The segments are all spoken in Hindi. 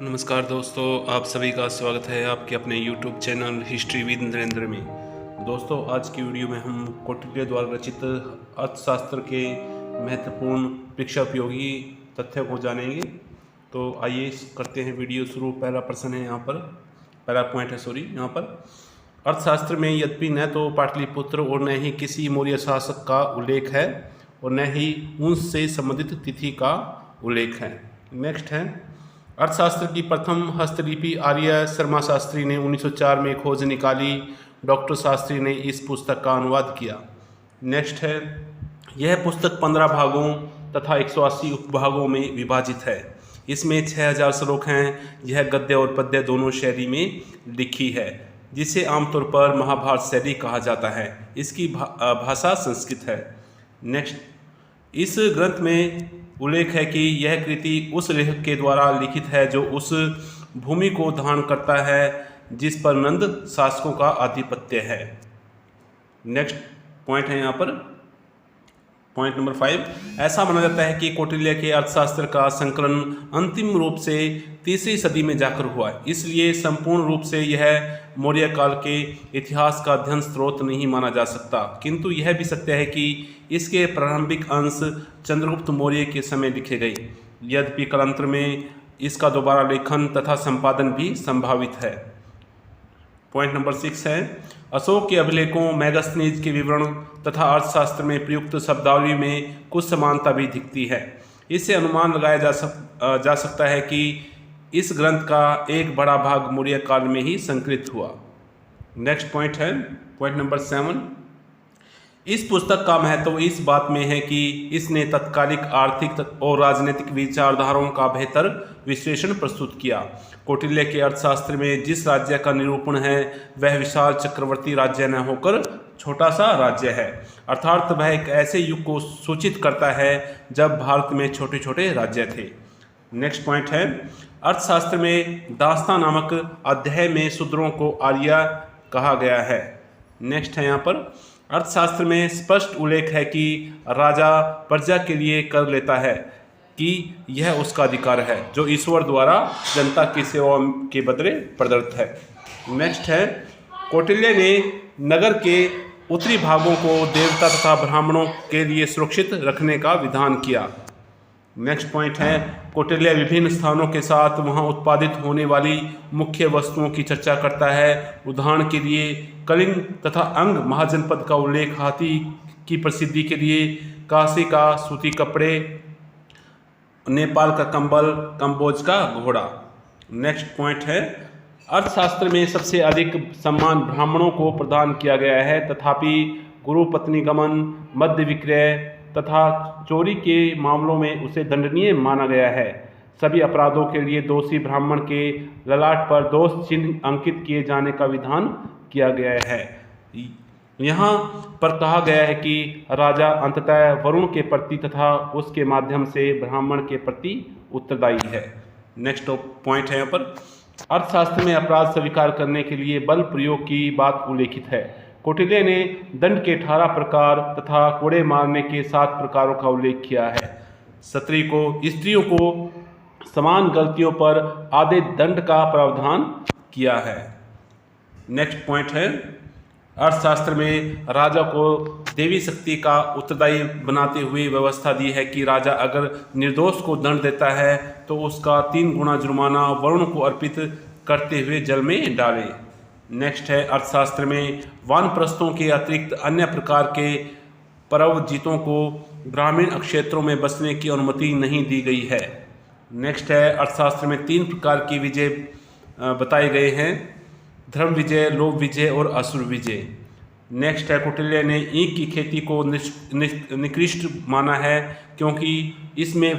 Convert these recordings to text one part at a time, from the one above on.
नमस्कार दोस्तों, आप सभी का स्वागत है आपके अपने YouTube channel history with Narendra में। दोस्तों, आज की वीडियो में हम कौटिल्य द्वारा रचित अर्थशास्त्र के महत्वपूर्ण परीक्षा उपयोगी तथ्यों को जानेंगे। तो आइए करते हैं वीडियो शुरू। पहला प्रश्न है यहाँ पर, पहला पॉइंट है यहाँ पर। अर्थशास्त्र में यद्यपि न तो पाटलिपुत्र और न ही किसी मौर्य शासक का उल्लेख है और न ही उनसे संबंधित तिथि का उल्लेख है। नेक्स्ट है, अर्थशास्त्र की प्रथम हस्तलिपि आर्य शर्मा शास्त्री ने 1904 में खोज निकाली। डॉक्टर शास्त्री ने इस पुस्तक का अनुवाद किया। नेक्स्ट है, यह पुस्तक 15 भागों तथा 180 उपभागों में विभाजित है। इसमें 6000 श्लोक हैं। यह गद्य और पद्य दोनों शैली में लिखी है, जिसे आमतौर पर महाभारत शैली कहा जाता है। इसकी भाषा संस्कृत है। नेक्स्ट, इस ग्रंथ में उल्लेख है कि यह कृति उस लेखक के द्वारा लिखित है जो उस भूमि को धारण करता है जिस पर नंद शासकों का आधिपत्य है। नेक्स्ट पॉइंट है यहाँ पर, पॉइंट नंबर 5। ऐसा माना जाता है कि कौटिल्य के अर्थशास्त्र का संकलन अंतिम रूप से 3वीं सदी में जाकर हुआ, इसलिए संपूर्ण रूप से यह मौर्य काल के इतिहास का अध्ययन स्रोत नहीं माना जा सकता। किंतु यह भी सत्य है कि इसके प्रारंभिक अंश चंद्रगुप्त मौर्य के समय लिखे गए। यद्यपि कालांतर में इसका दोबारा लेखन तथा संपादन भी संभावित है। पॉइंट नंबर 6 है, अशोक के अभिलेखों, मैगस्थनीज के विवरण तथा अर्थशास्त्र में प्रयुक्त शब्दावली में कुछ समानता भी दिखती है। इससे अनुमान लगाया जा सकता है कि इस ग्रंथ का एक बड़ा भाग मौर्य काल में ही संकलित हुआ। नेक्स्ट पॉइंट है, पॉइंट नंबर 7। इस पुस्तक का महत्व इस बात में है कि इसने तत्कालिक आर्थिक और राजनीतिक विचारधाराओं का बेहतर विश्लेषण प्रस्तुत किया। कौटिल्य के अर्थशास्त्र में जिस राज्य का निरूपण है वह विशाल चक्रवर्ती राज्य न होकर छोटा सा राज्य है, अर्थात वह एक ऐसे युग को सूचित करता है जब भारत में छोटे छोटे राज्य थे। नेक्स्ट पॉइंट है, अर्थशास्त्र में दास्तां नामक अध्याय में शूद्रों को आर्य कहा गया है। नेक्स्ट है यहाँ पर, अर्थशास्त्र में स्पष्ट उल्लेख है कि राजा प्रजा के लिए कर लेता है कि यह उसका अधिकार है जो ईश्वर द्वारा जनता की सेवा के बदले प्रदत्त है। नेक्स्ट है, कौटिल्य ने नगर के उत्तरी भागों को देवता तथा ब्राह्मणों के लिए सुरक्षित रखने का विधान किया। नेक्स्ट पॉइंट है, कौटिल्य विभिन्न स्थानों के साथ वहां उत्पादित होने वाली मुख्य वस्तुओं की चर्चा करता है। उदाहरण के लिए कलिंग तथा अंग महाजनपद का उल्लेख, हाथी की प्रसिद्धि के लिए काशी का सूती कपड़े, नेपाल का कंबल, कंबोज का घोड़ा। नेक्स्ट पॉइंट है, अर्थशास्त्र में सबसे अधिक सम्मान ब्राह्मणों को प्रदान किया गया है, तथापि गुरु पत्नी गमन, मद्य विक्रय तथा चोरी के मामलों में उसे दंडनीय माना गया है। सभी अपराधों के लिए दोषी ब्राह्मण के ललाट पर दोष चिन्ह अंकित किए जाने का विधान किया गया है। यहाँ पर कहा गया है कि राजा अंततः वरुण के प्रति तथा उसके माध्यम से ब्राह्मण के प्रति उत्तरदायी है। नेक्स्ट पॉइंट है यहाँ पर, अर्थशास्त्र में अपराध स्वीकार करने के लिए बल प्रयोग की बात उल्लेखित है। कौटिल्य ने दंड के 18 प्रकार तथा कोड़े मारने के 7 प्रकारों का उल्लेख किया है। स्त्रियों को समान गलतियों पर आधे दंड का प्रावधान किया है। नेक्स्ट पॉइंट है, अर्थशास्त्र में राजा को देवी शक्ति का उत्तरदायी बनाते हुए व्यवस्था दी है कि राजा अगर निर्दोष को दंड देता है तो उसका 3 गुना जुर्माना वरुण को अर्पित करते हुए जल में डाले। नेक्स्ट है, अर्थशास्त्र में वानप्रस्थों के अतिरिक्त अन्य प्रकार के परवजितों को ग्रामीण क्षेत्रों में बसने की अनुमति नहीं दी गई है। नेक्स्ट है, अर्थशास्त्र में 3 प्रकार की विजय बताए गए हैं, धर्म विजय, लोभ विजय और असुर विजय। नेक्स्ट है, कौटिल्य ने ईंख की खेती को निकृष्ट माना है क्योंकि इसमें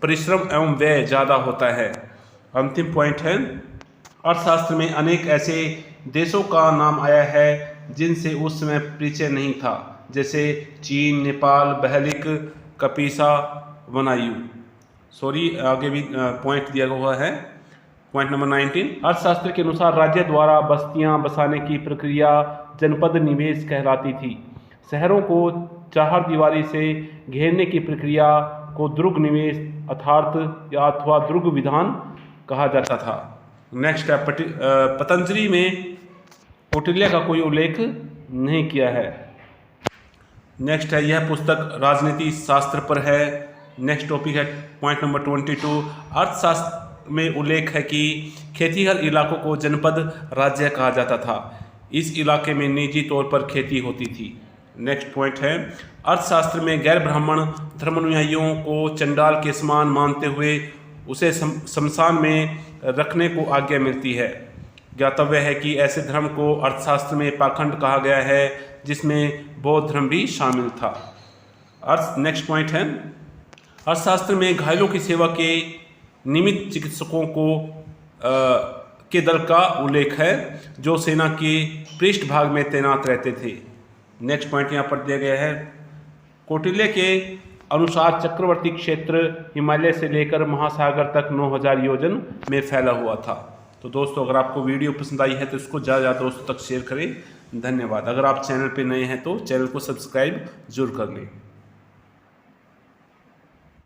परिश्रम एवं व्यय ज़्यादा होता है। अंतिम पॉइंट है, अर्थशास्त्र में अनेक ऐसे देशों का नाम आया है जिनसे उस समय परिचय नहीं था, जैसे चीन, नेपाल, बहलिक, कपीसा, वनायु। आगे भी पॉइंट दिया हुआ है। पॉइंट नंबर 19, अर्थशास्त्र के अनुसार राज्य द्वारा बस्तियां बसाने की प्रक्रिया जनपद निवेश कहलाती थी। शहरों को चार दीवारी से घेरने की प्रक्रिया को दुर्ग निवेश अथवा दुर्ग विधान कहा जाता था। नेक्स्ट है पतंजलि में कौटिल्य का कोई उल्लेख नहीं किया है। नेक्स्ट है यह पुस्तक राजनीति शास्त्र पर है। नेक्स्ट टॉपिक है पॉइंट नंबर 22, अर्थशास्त्र में उल्लेख है कि खेतीहर इलाकों को जनपद राज्य कहा जाता था। इस इलाके में निजी तौर पर खेती होती थी। नेक्स्ट पॉइंट है अर्थशास्त्र में गैर ब्राह्मण धर्मानुयायियों को चंडाल के समान मानते हुए उसे शमशान में रखने को आज्ञा मिलती है। ज्ञातव्य है कि ऐसे धर्म को अर्थशास्त्र में पाखंड कहा गया है, जिसमें बौद्ध धर्म भी शामिल था। नेक्स्ट पॉइंट है अर्थशास्त्र में घायलों की सेवा के निमित्त चिकित्सकों के दल का उल्लेख है, जो सेना के पृष्ठभाग में तैनात रहते थे। नेक्स्ट पॉइंट यहाँ पर दिया गया है कौटिल्य के अनुसार चक्रवर्ती क्षेत्र हिमालय से लेकर महासागर तक 9000 योजन में फैला हुआ था। तो दोस्तों, अगर आपको वीडियो पसंद आई है तो इसको ज़्यादा दोस्तों तक शेयर करें। धन्यवाद। अगर आप चैनल पे नए हैं तो चैनल को सब्सक्राइब जरूर कर लें।